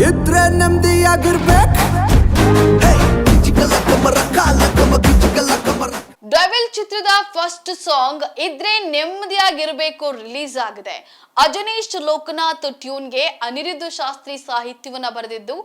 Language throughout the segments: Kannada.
ಇದ್ರೆ ನೆಮ್ಮದಿಯಾಗಿರ್ಬೇಕು. ಡೆವಿಲ್ ಚಿತ್ರದ ಫಸ್ಟ್ ಸಾಂಗ್ ಇದ್ರೆ ನೆಮ್ಮದಿಯಾಗಿರಬೇಕು ರಿಲೀಸ್ ಆಗಿದೆ. ಅಜನೀಶ್ ಲೋಕನಾಥ್ ಟ್ಯೂನ್ಗೆ ಅನಿರುದ್ಧ ಶಾಸ್ತ್ರಿ ಸಾಹಿತ್ಯವನ್ನ ಬರೆದಿದ್ದು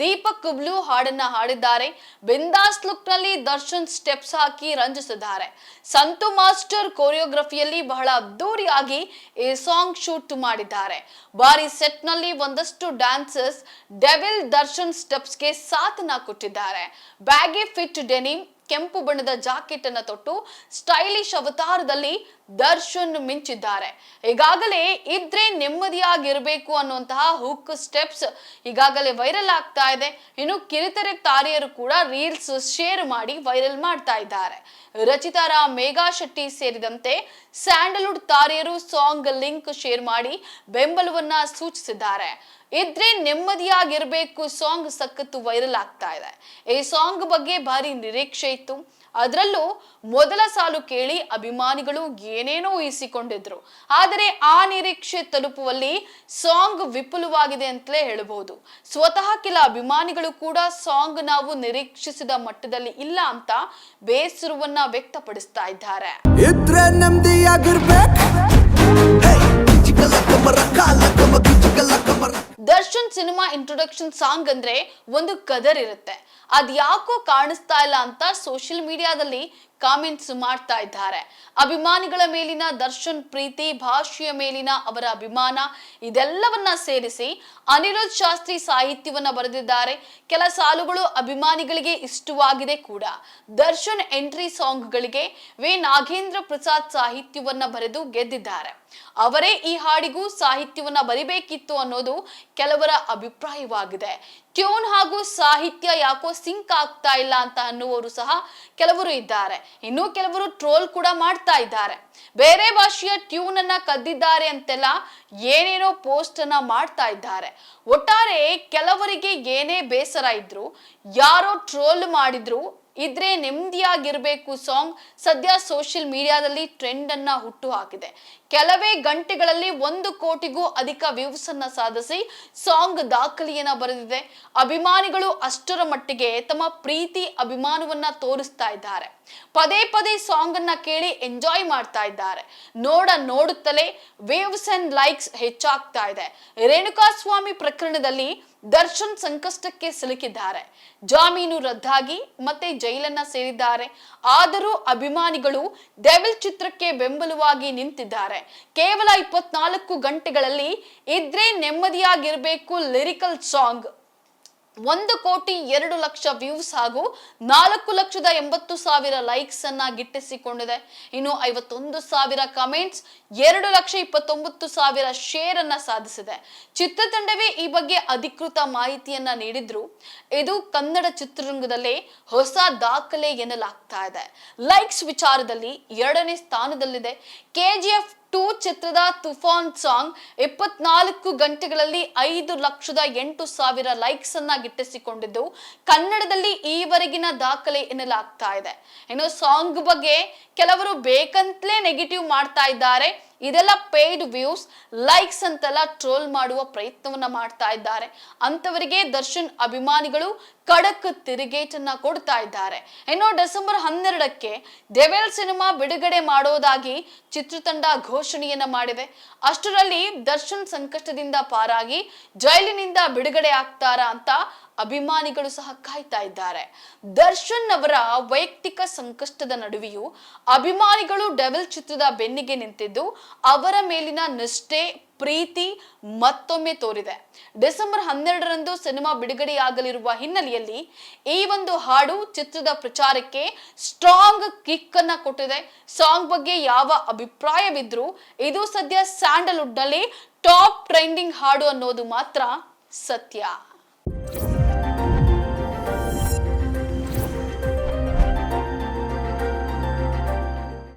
ದೀಪಕ್ ಕುಬ್ಲು ಹಾಡನ್ನ ಹಾಡಿದ್ದಾರೆ. ಬಿಂದಾಸ್ ಲುಕ್ ನಲ್ಲಿ ದರ್ಶನ್ ಸ್ಟೆಪ್ಸ್ ಹಾಕಿ ರಂಜಿಸಿದ್ದಾರೆ. ಸಂತು ಮಾಸ್ಟರ್ ಕೊರಿಯೋಗ್ರಫಿಯಲ್ಲಿ ಬಹಳ ಅದ್ದೂರಿಯಾಗಿ ಈ ಸಾಂಗ್ ಶೂಟ್ ಮಾಡಿದ್ದಾರೆ. ಬಾರಿ ಸೆಟ್ ನಲ್ಲಿ ಒಂದಷ್ಟು ಡ್ಯಾನ್ಸರ್ಸ್ ಡೆವಿಲ್ ದರ್ಶನ್ ಸ್ಟೆಪ್ಸ್ಗೆ ಸಾಥನ್ನ ಕೊಟ್ಟಿದ್ದಾರೆ. ಬ್ಯಾಗಿ ಫಿಟ್ ಡೆನಿಮ್ ಕೆಂಪು ಬಣ್ಣದ ಜಾಕೆಟ್ ಅನ್ನ ತೊಟ್ಟು ಸ್ಟೈಲಿಶ್ ಅವತಾರದಲ್ಲಿ ದರ್ಶನ್ ಮಿಂಚಿದ್ದಾರೆ. ಈಗಾಗಲೇ ಇದ್ರೆ ನೆಮ್ಮದಿಯಾಗಿರ್ಬೇಕು ಅನ್ನುವಂತಹ ಹುಕ್ ಸ್ಟೆಪ್ಸ್ ಈಗಾಗಲೇ ವೈರಲ್ ಆಗ್ತಾ ಇದೆ. ಇನ್ನು ಕಿರಿತೆರೆ ತಾರೆಯರು ಕೂಡ ರೀಲ್ಸ್ ಶೇರ್ ಮಾಡಿ ವೈರಲ್ ಮಾಡ್ತಾ ಇದ್ದಾರೆ. ರಚಿತಾ ರಾಮ್, ಮೇಘಾ ಶೆಟ್ಟಿ ಸೇರಿದಂತೆ ಸ್ಯಾಂಡಲ್ವುಡ್ ತಾರೆಯರು ಸಾಂಗ್ ಲಿಂಕ್ ಶೇರ್ ಮಾಡಿ ಬೆಂಬಲವನ್ನ ಸೂಚಿಸಿದ್ದಾರೆ. ಇದ್ರೆ ನೆಮ್ಮದಿಯಾಗಿರ್ಬೇಕು ಸಾಂಗ್ ಸಖತ್ತು ವೈರಲ್ ಆಗ್ತಾ ಇದೆ. ಈ ಸಾಂಗ್ ಬಗ್ಗೆ ಭಾರಿ ನಿರೀಕ್ಷೆ ಇತ್ತು. ಅದರಲ್ಲೂ ಮೊದಲ ಸಾಲು ಕೇಳಿ ಅಭಿಮಾನಿಗಳು ಏನೇನೋ ಊಹಿಸಿಕೊಂಡಿದ್ರು. ಆದರೆ ಆ ನಿರೀಕ್ಷೆ ತಲುಪುವಲ್ಲಿ ಸಾಂಗ್ ವಿಪುಲವಾಗಿದೆ ಅಂತಲೇ ಹೇಳಬಹುದು. ಸ್ವತಃ ಕೆಲ ಅಭಿಮಾನಿಗಳು ಕೂಡ ಸಾಂಗ್ ನಾವು ನಿರೀಕ್ಷಿಸಿದ ಮಟ್ಟದಲ್ಲಿ ಇಲ್ಲ ಅಂತ ಬೇಸರವನ್ನ ವ್ಯಕ್ತಪಡಿಸ್ತಾ ಇದ್ದಾರೆ. ಇದ್ರೆ ನೆಮ್ಮದಿಯಾಗಿರ್ಬೇಕು. ದರ್ಶನ್ ಸಿನಿಮಾ ಇಂಟ್ರೊಡಕ್ಷನ್ ಸಾಂಗ್ ಅಂದ್ರೆ ಒಂದು ಕದರ್ ಇರುತ್ತೆ. ಅದ್ಯಾಕೋ ಕಾಣಿಸ್ತಾ ಇಲ್ಲ ಅಂತ ಸೋಷಿಯಲ್ ಮೀಡಿಯಾದಲ್ಲಿ ಕಾಮೆಂಟ್ಸ್ ಮಾಡ್ತಾ ಇದ್ದಾರೆ. ಅಭಿಮಾನಿಗಳ ಮೇಲಿನ ದರ್ಶನ್ ಪ್ರೀತಿ, ಭಾಷೆಯ ಮೇಲಿನ ಅವರ ಅಭಿಮಾನ ಇದೆಲ್ಲವನ್ನ ಸೇರಿಸಿ ಅನಿರುದ್ಧ ಶಾಸ್ತ್ರಿ ಸಾಹಿತ್ಯವನ್ನ ಬರೆದಿದ್ದಾರೆ. ಕೆಲ ಸಾಲುಗಳು ಅಭಿಮಾನಿಗಳಿಗೆ ಇಷ್ಟವಾಗಿದೆ ಕೂಡ. ದರ್ಶನ್ ಎಂಟ್ರಿ ಸಾಂಗ್ಗಳಿಗೆ ವಿ ನಾಗೇಂದ್ರ ಪ್ರಸಾದ್ ಸಾಹಿತ್ಯವನ್ನ ಬರೆದು ಗೆದ್ದಿದ್ದಾರೆ. ಅವರೇ ಈ ಹಾಡಿಗೂ ಸಾಹಿತ್ಯವನ್ನ ಬರಿಬೇಕಿತ್ತು ಅನ್ನೋದು ಕೆಲವರ ಅಭಿಪ್ರಾಯವಾಗಿದೆ. ಟ್ಯೂನ್ ಹಾಗೂ ಸಾಹಿತ್ಯ ಯಾಕೋ ಸಿಂಕ್ ಆಗ್ತಾ ಇಲ್ಲ ಅಂತ ಅನ್ನುವರು ಸಹ ಕೆಲವರು ಇದ್ದಾರೆ. ಇನ್ನು ಕೆಲವರು ಟ್ರೋಲ್ ಕೂಡ ಮಾಡ್ತಾ ಇದ್ದಾರೆ. ಬೇರೆ ಭಾಷೆಯ ಟ್ಯೂನ್ ಅನ್ನ ಕದ್ದಿದ್ದಾರೆ ಅಂತೆಲ್ಲ ಏನೇನೋ ಪೋಸ್ಟ್ ಅನ್ನ ಮಾಡ್ತಾ ಇದ್ದಾರೆ. ಒಟ್ಟಾರೆ ಕೆಲವರಿಗೆ ಏನೇ ಬೇಸರ ಇದ್ರು, ಯಾರೋ ಟ್ರೋಲ್ ಮಾಡಿದ್ರು, ಇದ್ರೆ ನೆಮ್ಮದಿಯಾಗಿರ್ಬೇಕು ಸಾಂಗ್ ಸದ್ಯ ಸೋಷಿಯಲ್ ಮೀಡಿಯಾದಲ್ಲಿ ಟ್ರೆಂಡ್ ಅನ್ನ ಹುಟ್ಟು ಹಾಕಿದೆ. ಕೆಲವೇ ಗಂಟೆಗಳಲ್ಲಿ 1 ಕೋಟಿಗೂ ಅಧಿಕ ವ್ಯೂಸ್ ಅನ್ನ ಸಾಧಿಸಿ ಸಾಂಗ್ ದಾಖಲೆಯನ್ನ ಬರೆದಿದೆ. ಅಭಿಮಾನಿಗಳು ಅಷ್ಟರ ಮಟ್ಟಿಗೆ ತಮ್ಮ ಪ್ರೀತಿ ಅಭಿಮಾನವನ್ನ ತೋರಿಸ್ತಾ ಇದ್ದಾರೆ. ಪದೇ ಪದೇ ಸಾಂಗ್ ಅನ್ನ ಕೇಳಿ ಎಂಜಾಯ್ ಮಾಡ್ತಾ ಇದ್ದಾರೆ. ನೋಡುತ್ತಲೇ ವ್ಯೂಸ್ ಅಂಡ್ ಲೈಕ್ಸ್ ಹೆಚ್ಚಾಗ್ತಾ ಇದೆ. ರೇಣುಕಾಸ್ವಾಮಿ ಪ್ರಕರಣದಲ್ಲಿ ದರ್ಶನ್ ಸಂಕಷ್ಟಕ್ಕೆ ಸಿಲುಕಿದ್ದಾರೆ. ಜಾಮೀನು ರದ್ದಾಗಿ ಮತ್ತೆ ಜೈಲನ್ನ ಸೇರಿದ್ದಾರೆ. ಆದರೂ ಅಭಿಮಾನಿಗಳು ಡೆವಿಲ್ ಚಿತ್ರಕ್ಕೆ ಬೆಂಬಲವಾಗಿ ನಿಂತಿದ್ದಾರೆ. ಕೇವಲ 24 ಗಂಟೆಗಳಲ್ಲಿ ಇದ್ರೆ ನೆಮ್ಮದಿಯಾಗಿರ್ಬೇಕು ಲಿರಿಕಲ್ ಸಾಂಗ್ 1,02,00,000 ವ್ಯೂಸ್ ಹಾಗೂ 4,80,000 ಲೈಕ್ಸ್ ಅನ್ನ ಗಿಟ್ಟಿಸಿಕೊಂಡಿದೆ. ಇನ್ನು 51,000 ಕಮೆಂಟ್ಸ್, 2,29,000 ಶೇರ್ ಅನ್ನ ಸಾಧಿಸಿದೆ. ಚಿತ್ರತಂಡವೇ ಈ ಬಗ್ಗೆ ಅಧಿಕೃತ ಮಾಹಿತಿಯನ್ನ ನೀಡಿದ್ರು. ಇದು ಕನ್ನಡ ಚಿತ್ರರಂಗದಲ್ಲೇ ಹೊಸ ದಾಖಲೆ ಎನ್ನಲಾಗ್ತಾ ಇದೆ. ಲೈಕ್ಸ್ ವಿಚಾರದಲ್ಲಿ 2ನೇ ಸ್ಥಾನದಲ್ಲಿದೆ. KGF 2 ಚಿತ್ರದ ತುಫಾನ್ ಸಾಂಗ್ 24 ಗಂಟೆಗಳಲ್ಲಿ 5,08,000 ಲೈಕ್ಸ್ ಅನ್ನ ಗಿಟ್ಟಿಸಿಕೊಂಡಿದ್ದು ಕನ್ನಡದಲ್ಲಿ ಈವರೆಗಿನ ದಾಖಲೆ ಎನ್ನಲಾಗ್ತಾ ಇದೆ. ಇನ್ನು ಸಾಂಗ್ ಬಗ್ಗೆ ಕೆಲವರು ಬೇಕಂತಲೇ ನೆಗೆಟಿವ್ ಮಾಡ್ತಾ ಇದ್ದಾರೆ. ಇದೆಲ್ಲ ಪೇಯ್ಡ್ ವ್ಯೂಸ್, ಲೈಕ್ಸ್ ಅಂತೆಲ್ಲ ಟ್ರೋಲ್ ಮಾಡುವ ಪ್ರಯತ್ನವನ್ನ ಮಾಡ್ತಾ ಇದ್ದಾರೆ. ಅಂತವರಿಗೆ ದರ್ಶನ್ ಅಭಿಮಾನಿಗಳು ಖಡಕ್ ತಿರುಗೇಟನ್ನ ಕೊಡ್ತಾ ಇದ್ದಾರೆ. ಇನ್ನು ಡಿಸೆಂಬರ್ 12ಕ್ಕೆ ಡೆವಿಲ್ ಸಿನಿಮಾ ಬಿಡುಗಡೆ ಮಾಡೋದಾಗಿ ಚಿತ್ರತಂಡ ಘೋಷಣೆಯನ್ನ ಮಾಡಿದೆ. ಅಷ್ಟರಲ್ಲಿ ದರ್ಶನ್ ಸಂಕಷ್ಟದಿಂದ ಪಾರಾಗಿ ಜೈಲಿನಿಂದ ಬಿಡುಗಡೆ ಆಗ್ತಾರಾ ಅಂತ ಅಭಿಮಾನಿಗಳು ಸಹ ಕಾಯ್ತಾ ಇದ್ದಾರೆ. ದರ್ಶನ್ ಅವರ ವೈಯಕ್ತಿಕ ಸಂಕಷ್ಟದ ನಡುವೆಯೂ ಅಭಿಮಾನಿಗಳು ಡೆವಿಲ್ ಚಿತ್ರದ ಬೆನ್ನಿಗೆ ನಿಂತಿದ್ದು ಅವರ ಮೇಲಿನ ನಿಷ್ಠೆ, ಪ್ರೀತಿ ಮತ್ತೊಮ್ಮೆ ತೋರಿದೆ. ಡಿಸೆಂಬರ್ 12ರಂದು ಸಿನಿಮಾ ಬಿಡುಗಡೆಯಾಗಲಿರುವ ಹಿನ್ನೆಲೆಯಲ್ಲಿ ಈ ಒಂದು ಹಾಡು ಚಿತ್ರದ ಪ್ರಚಾರಕ್ಕೆ ಸ್ಟ್ರಾಂಗ್ ಕಿಕ್ ಅನ್ನ ಕೊಟ್ಟಿದೆ. ಸಾಂಗ್ ಬಗ್ಗೆ ಯಾವ ಅಭಿಪ್ರಾಯವಿದ್ರೂ ಇದು ಸದ್ಯ ಸ್ಯಾಂಡಲ್ವುಡ್ ನಲ್ಲಿ ಟಾಪ್ ಟ್ರೆಂಡಿಂಗ್ ಹಾಡು ಅನ್ನೋದು ಮಾತ್ರ ಸತ್ಯ.